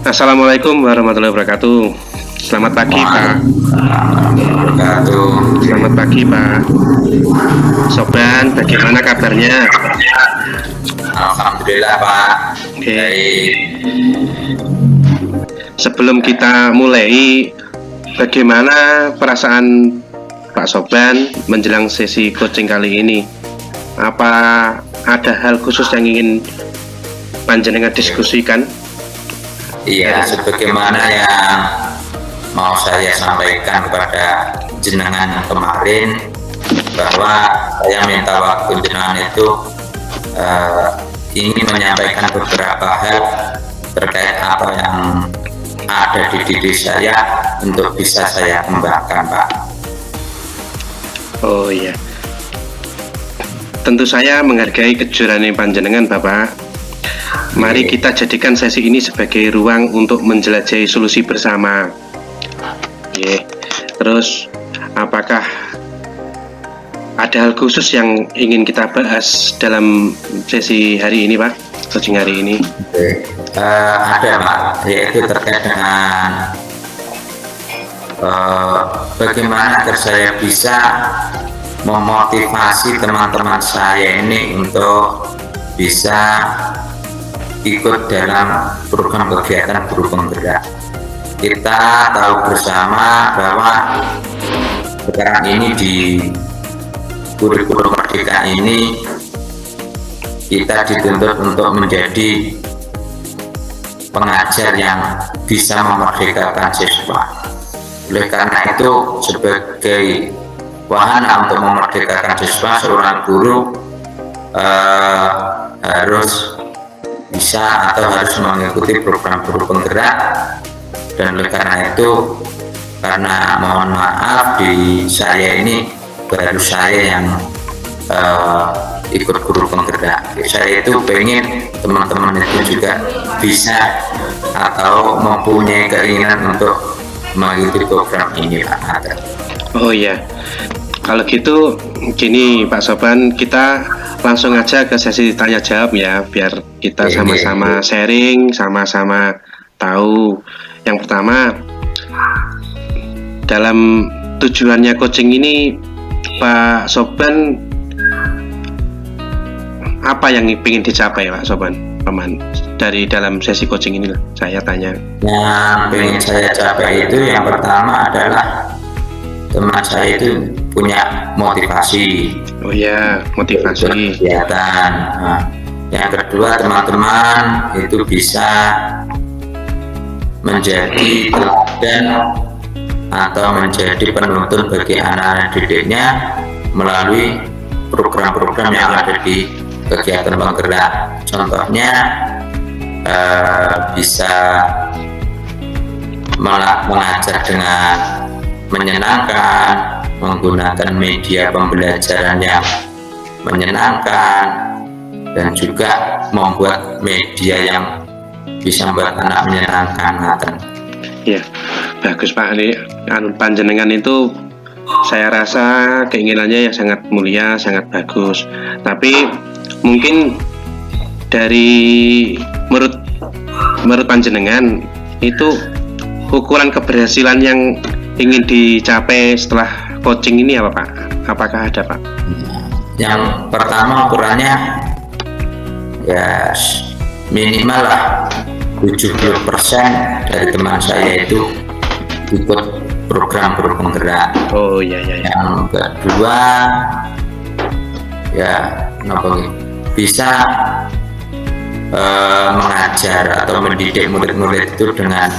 Assalamualaikum warahmatullahi wabarakatuh. Selamat pagi, Pak. Wabarakatuh. Selamat pagi, Pak. Soban, bagaimana kabarnya? Alhamdulillah Pak. Oke. Baik. Sebelum kita mulai, bagaimana perasaan Pak Soban menjelang sesi coaching kali ini? Apa ada hal khusus yang ingin panjenengan diskusikan? Iya, sebagaimana yang mau saya sampaikan kepada jenengan kemarin, bahwa saya minta waktu jenengan itu ingin menyampaikan beberapa hal terkait apa yang ada di diri saya untuk bisa saya kembangkan, Pak. Oh iya. Tentu saya menghargai kejujuran panjenengan, Bapak. Mari kita jadikan sesi ini sebagai ruang untuk menjelajahi solusi bersama. Terus, apakah ada hal khusus yang ingin kita bahas dalam sesi hari ini, Pak? Coaching hari ini? Ada, Pak, yaitu terkait dengan bagaimana agar saya bisa memotivasi teman-teman saya ini untuk bisa ikut dalam program kegiatan guru penggerak. Kita tahu bersama bahwa sekarang ini di kurikulum Merdeka ini kita dituntut untuk menjadi pengajar yang bisa memerdekakan siswa. Oleh karena itu, sebagai wahana untuk memerdekakan siswa, seorang guru harus bisa atau harus mengikuti program guru penggerak. Dan oleh karena itu, karena mohon maaf di saya ini baru saya yang ikut guru penggerak. Saya itu pengen teman-teman itu juga bisa atau mempunyai keinginan untuk mengikuti program ini, Pak. Oh iya, kalau gitu gini Pak Soban, kita langsung aja ke sesi tanya jawab ya, biar kita sama-sama sharing, sama-sama tahu. Yang pertama, dalam tujuannya coaching ini Pak Soban, apa yang ingin dicapai Pak Soban? Dari dalam sesi coaching ini saya tanya. Yang ingin saya capai itu yang pertama adalah teman saya itu punya motivasi. Oh ya, motivasi kegiatan. Nah, yang kedua, teman-teman itu bisa menjadi teladan atau menjadi penuntun bagi anak-anak didiknya melalui program-program yang ada di kegiatan penggerak. Contohnya bisa mengajar dengan menyenangkan, menggunakan media pembelajaran yang menyenangkan, dan juga membuat media yang bisa membuat anak menyenangkan. Ya, bagus Pak. Ini panjenengan itu saya rasa keinginannya yang sangat mulia, sangat bagus. Tapi mungkin dari menurut panjenengan itu ukuran keberhasilan yang ingin dicapai setelah coaching ini apa Pak? Apakah ada Pak? Yang pertama, ukurannya ya minimal lah 70% dari teman saya itu ikut program guru penggerak. Oh iya. Yang kedua, ya bisa mengajar atau mendidik murid-murid itu dengan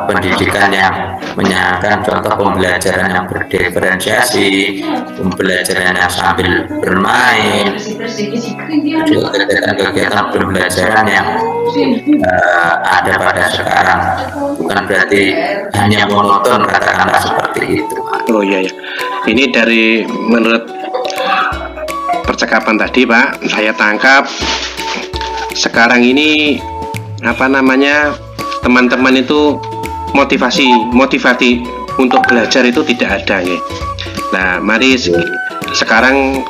pendidikan yang menyenangkan, contoh pembelajaran yang berdiferensiasi, pembelajaran yang sambil bermain, kegiatan pembelajaran yang ada pada sekarang, bukan berarti hanya monoton, katakanlah seperti itu. Oh iya. Ini dari menurut percakapan tadi Pak, saya tangkap sekarang ini teman-teman itu motivasi untuk belajar itu tidak ada ya. Nah, mari sekarang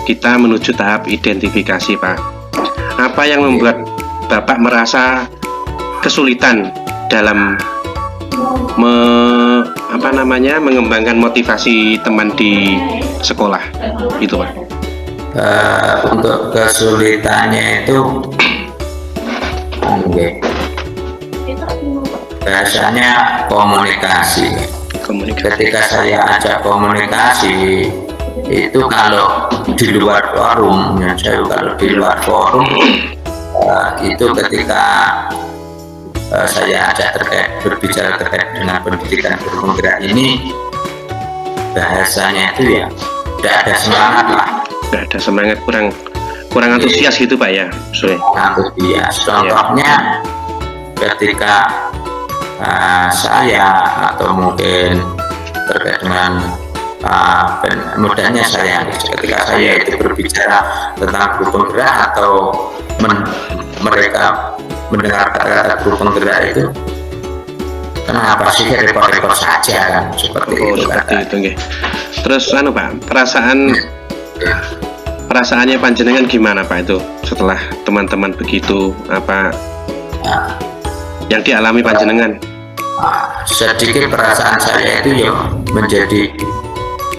kita menuju tahap identifikasi Pak. Apa yang membuat Bapak merasa kesulitan dalam mengembangkan motivasi teman di sekolah itu, Pak? Untuk kesulitannya itu biasanya komunikasi. Ketika saya ajak komunikasi itu, kalau di luar forum, kalau di luar forum itu ketika saya ajak berbicara terkait dengan pendidikan guru penggerak ini, bahasanya itu ya tidak ada semangat lah. Tidak ada semangat, kurang antusias gitu, Pak ya? Antusias. Contohnya ketika saya atau mungkin terkait dengan mudahnya saya, ketika saya itu berbicara tentang guru penggerak atau mereka mendengar kata guru penggerak itu, kenapa sih repot-repot saja kan, seperti itu. Seperti itu, nggih. Terus Pak, perasaannya panjenengan gimana, Pak, itu setelah teman-teman begitu, apa yang dialami panjenengan? Sedikit perasaan saya itu ya menjadi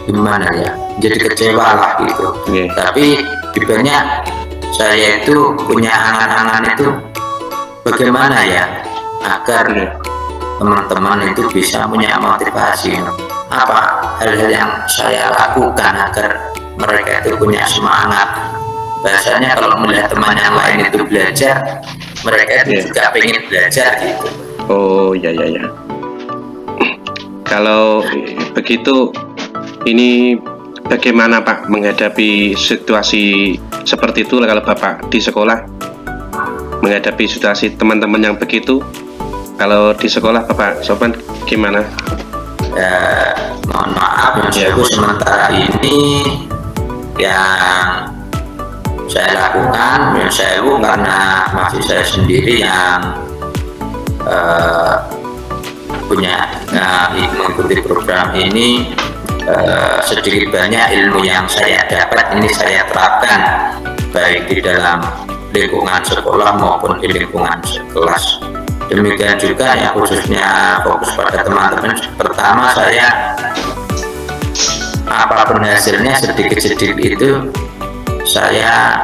gimana ya, jadi kecewa lah gitu. Tapi banyak saya itu punya angan-angan itu bagaimana ya agar teman-teman itu bisa punya motivasi, apa hal-hal yang saya lakukan agar mereka itu punya semangat. Biasanya kalau melihat teman yang lain itu belajar, mereka itu juga pengen belajar gitu. Oh ya. Kalau begitu, ini bagaimana Pak menghadapi situasi seperti itu kalau Bapak di sekolah? Menghadapi situasi teman-teman yang begitu, kalau di sekolah Bapak Sofwan gimana? Mohon maaf ya, sementara ini yang saya lakukan karena masih saya sendiri yang mengikuti program ini, sedikit banyak ilmu yang saya dapat ini saya terapkan baik di dalam lingkungan sekolah maupun di lingkungan kelas. Demikian juga yang khususnya fokus pada teman-teman. Pertama, saya apapun hasilnya sedikit-sedikit itu saya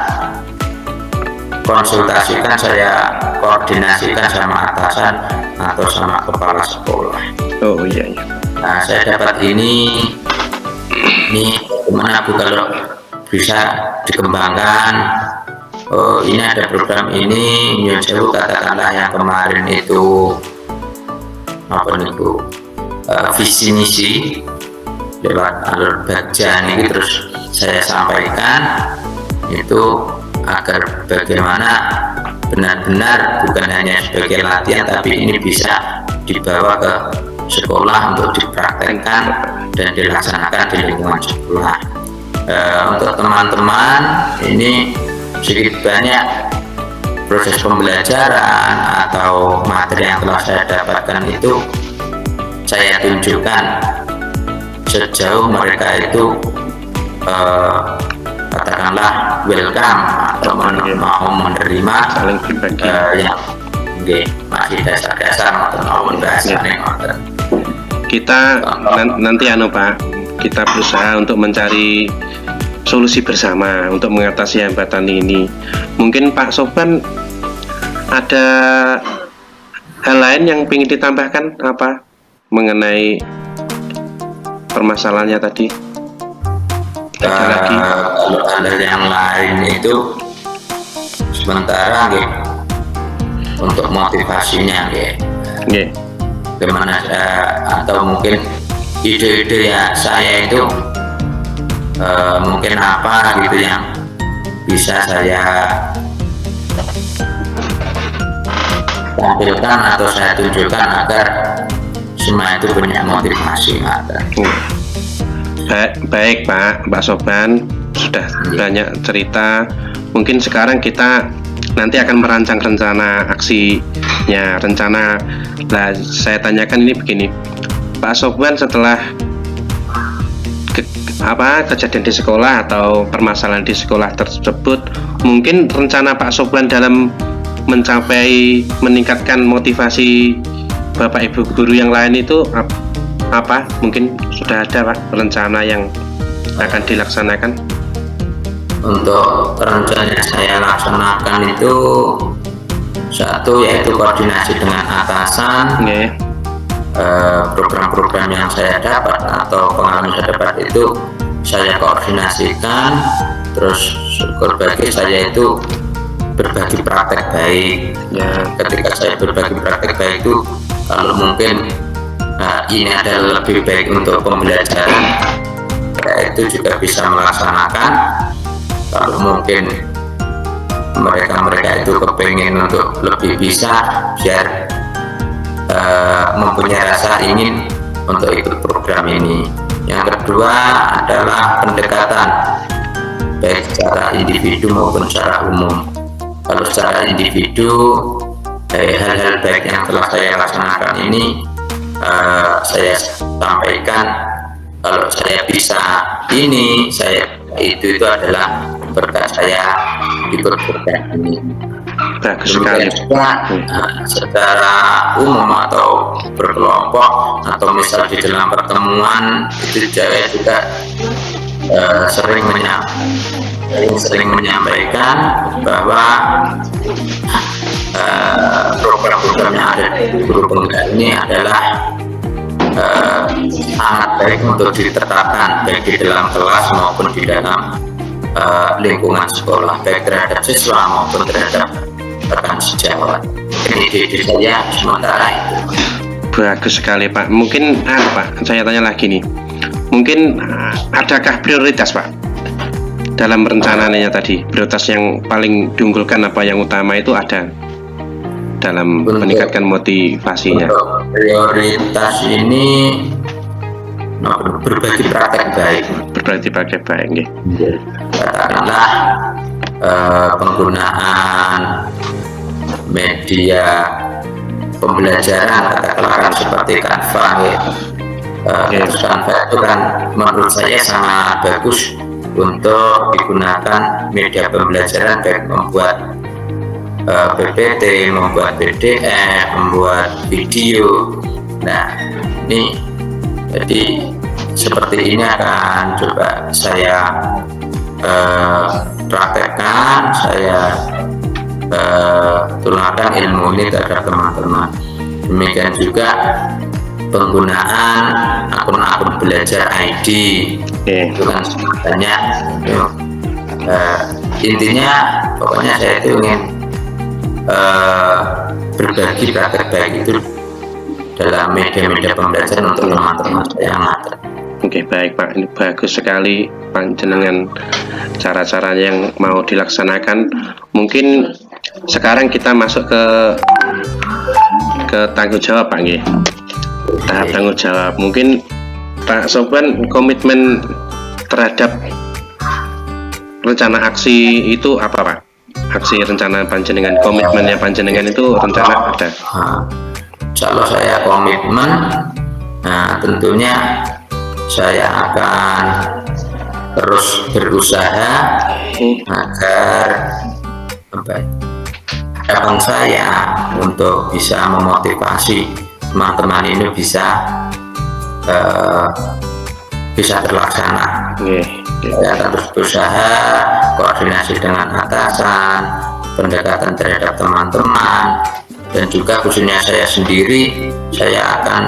konsultasikan, saya koordinasikan sama atasan atau sama kepala sekolah. Oh iya. Nah, saya dapat ini gimana Bu kalau bisa dikembangkan. Oh, ini ada program ini, jauh katakanlah yang kemarin itu visi misi lewat alur Bagja ini, terus saya sampaikan itu agar bagaimana benar-benar bukan hanya sebagai latihan, tapi ini bisa dibawa ke sekolah untuk dipraktekkan dan dilaksanakan di lingkungan sekolah. Untuk teman-teman ini sedikit banyak proses pembelajaran atau materi yang telah saya dapatkan itu saya tunjukkan sejauh mereka itu katakanlah welcome atau mau menerima yang masih dasar-dasar atau mau membahas kita nanti Pak, kita berusaha untuk mencari solusi bersama untuk mengatasi hambatan ini. Mungkin Pak Sofwan ada hal lain yang ingin ditambahkan apa mengenai permasalahannya tadi? Lagi ada yang lain itu sementara untuk motivasinya gimana atau mungkin ide-ide ya saya itu mungkin apa gitu yang bisa saya tampilkan atau saya tunjukkan agar semua itu punya motivasi. Baik Pak Sofwan, sudah banyak cerita. Mungkin sekarang kita nanti akan merancang rencana aksinya, saya tanyakan ini begini, Pak Sofwan, setelah kejadian di sekolah atau permasalahan di sekolah tersebut, mungkin rencana Pak Sofwan dalam mencapai meningkatkan motivasi Bapak Ibu guru yang lain itu apa? Mungkin sudah ada Pak rencana yang akan dilaksanakan? Untuk rencana yang saya laksanakan itu satu yaitu koordinasi dengan atasan. Program-program yang saya dapat atau pengalaman saya dapat itu saya koordinasikan, terus syukur bagi saya itu berbagi praktek baik. Ketika saya berbagi praktek baik itu, kalau mungkin ini adalah lebih baik untuk pembelajaran, itu juga bisa melaksanakan. Kalau mungkin mereka itu kepingin untuk lebih bisa biar mempunyai rasa ingin untuk ikut program ini. Yang kedua adalah pendekatan baik secara individu maupun secara umum. Kalau secara individu, hal-hal baik yang telah saya laksanakan ini saya sampaikan. Kalau saya bisa ini, itu adalah berkat saya ikut program ini. Bagus sekali. Secara umum atau berkelompok atau misal di dalam pertemuan itu saya juga sering menyampaikan bahwa program-program yang ada di guru penggerak ini adalah sangat baik untuk diterapkan baik di dalam kelas maupun di dalam lingkungan sekolah, baik terhadap siswa maupun terhadap rekan sejawat. Ini ide saya sementara itu. Bagus sekali Pak. Mungkin Pak, saya tanya lagi nih. Mungkin adakah prioritas Pak dalam rencananya tadi? Prioritas yang paling diunggulkan apa yang utama itu ada dalam meningkatkan motivasinya? Prioritas ini berbagi praktek baik. Berbagi praktek baik. Katakanlah penggunaan media pembelajaran, katakanlah seperti Canva. Canva itu kan menurut saya sangat bagus untuk digunakan media pembelajaran, baik membuat PPT, membuat PDF, membuat video. Nah, ini jadi seperti ini akan coba saya praktekkan, saya tularkan ilmu ini terhadap teman-teman. Demikian juga penggunaan akun-akun belajar ID, itu kan sebenarnya intinya pokoknya saya itu ingin berbagi praktek baik itu dalam media-media pembelajaran untuk teman-teman saya yang ada. Oke, baik Pak, ini bagus sekali panjenengan cara-cara yang mau dilaksanakan. Mungkin sekarang kita masuk ke tanggung jawab Pak nggih. Tahap tanggung jawab. Mungkin Pak Sofwan komitmen terhadap rencana aksi itu apa Pak? Aksi rencana panjenengan, komitmennya panjenengan itu rencana ada. Kalau saya komitmen, nah tentunya saya akan terus berusaha agar harapan saya untuk bisa memotivasi teman-teman ini bisa terlaksana. Saya terus berusaha koordinasi dengan atasan, pendekatan terhadap teman-teman, dan juga khususnya saya sendiri, saya akan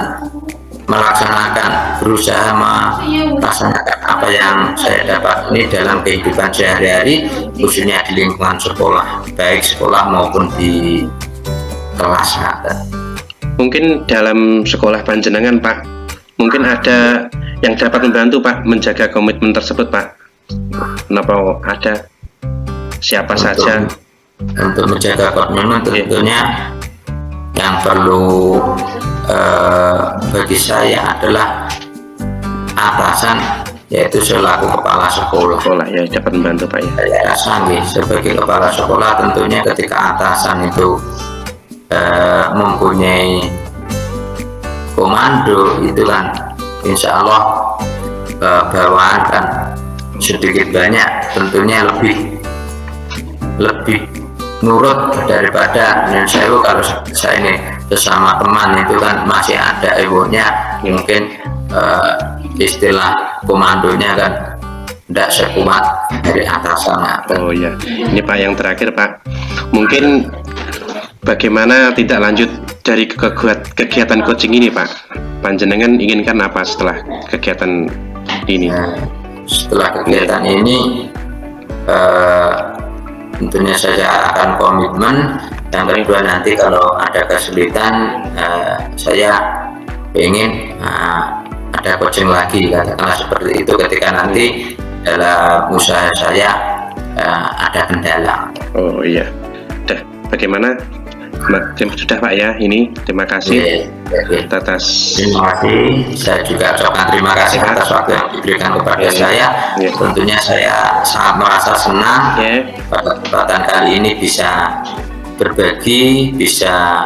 berusaha melaksanakan apa yang saya dapat ini dalam kehidupan sehari-hari, khususnya di lingkungan sekolah, baik sekolah maupun di kelas. Mungkin dalam sekolah panjenengan Pak, mungkin ada yang dapat membantu Pak menjaga komitmen tersebut Pak. Kenapa ada? Siapa saja? Untuk menjaga komitmen tentunya yang perlu bagi saya adalah atasan, yaitu selaku kepala sekolah. Ya dapat membantu Pak ya. Saya rasa sebagai kepala sekolah tentunya ketika atasan itu mempunyai komando, itu kan insya Allah bawaan kan sedikit banyak tentunya lebih nurut daripada saya kalau saya ini sesama teman itu kan masih ada egonya, mungkin istilah komandonya kan tidak sekuat dari atasan. Oh ya, ini Pak yang terakhir Pak, mungkin bagaimana tidak lanjut dari kegiatan coaching ini Pak? Panjenengan inginkan apa setelah kegiatan ini? Setelah kegiatan ini tentunya saya akan komitmen. Yang kedua nanti kalau ada kesulitan saya ingin ada coaching lagi, katakanlah seperti itu ketika nanti dalam usaha saya ada kendala. Oh iya, bagaimana? Sudah Pak ya, ini terima kasih atas. Terima kasih, saya juga ucapkan terima kasih atas waktu yang diberikan kepada saya. Tentunya saya sangat merasa senang pada kesempatan kali ini bisa berbagi, bisa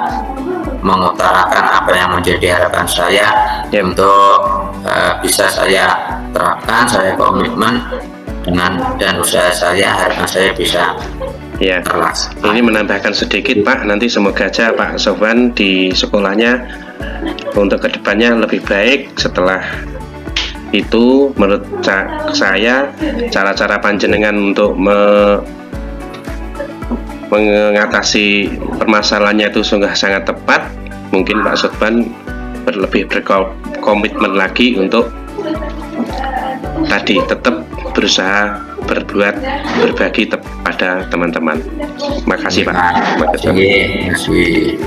mengutarakan apa yang menjadi harapan saya untuk bisa saya terapkan, saya komitmen dan usaha saya, harapan saya bisa ini menambahkan sedikit Pak, nanti semoga aja Pak Sofwan di sekolahnya untuk kedepannya lebih baik. Setelah itu menurut saya cara-cara panjenengan untuk mengatasi permasalahannya itu sungguh sangat tepat. Mungkin Pak Sofwan lebih berkomitmen lagi untuk tadi tetap berusaha berbagi pada teman-teman. Makasih Pak. Terima kasih.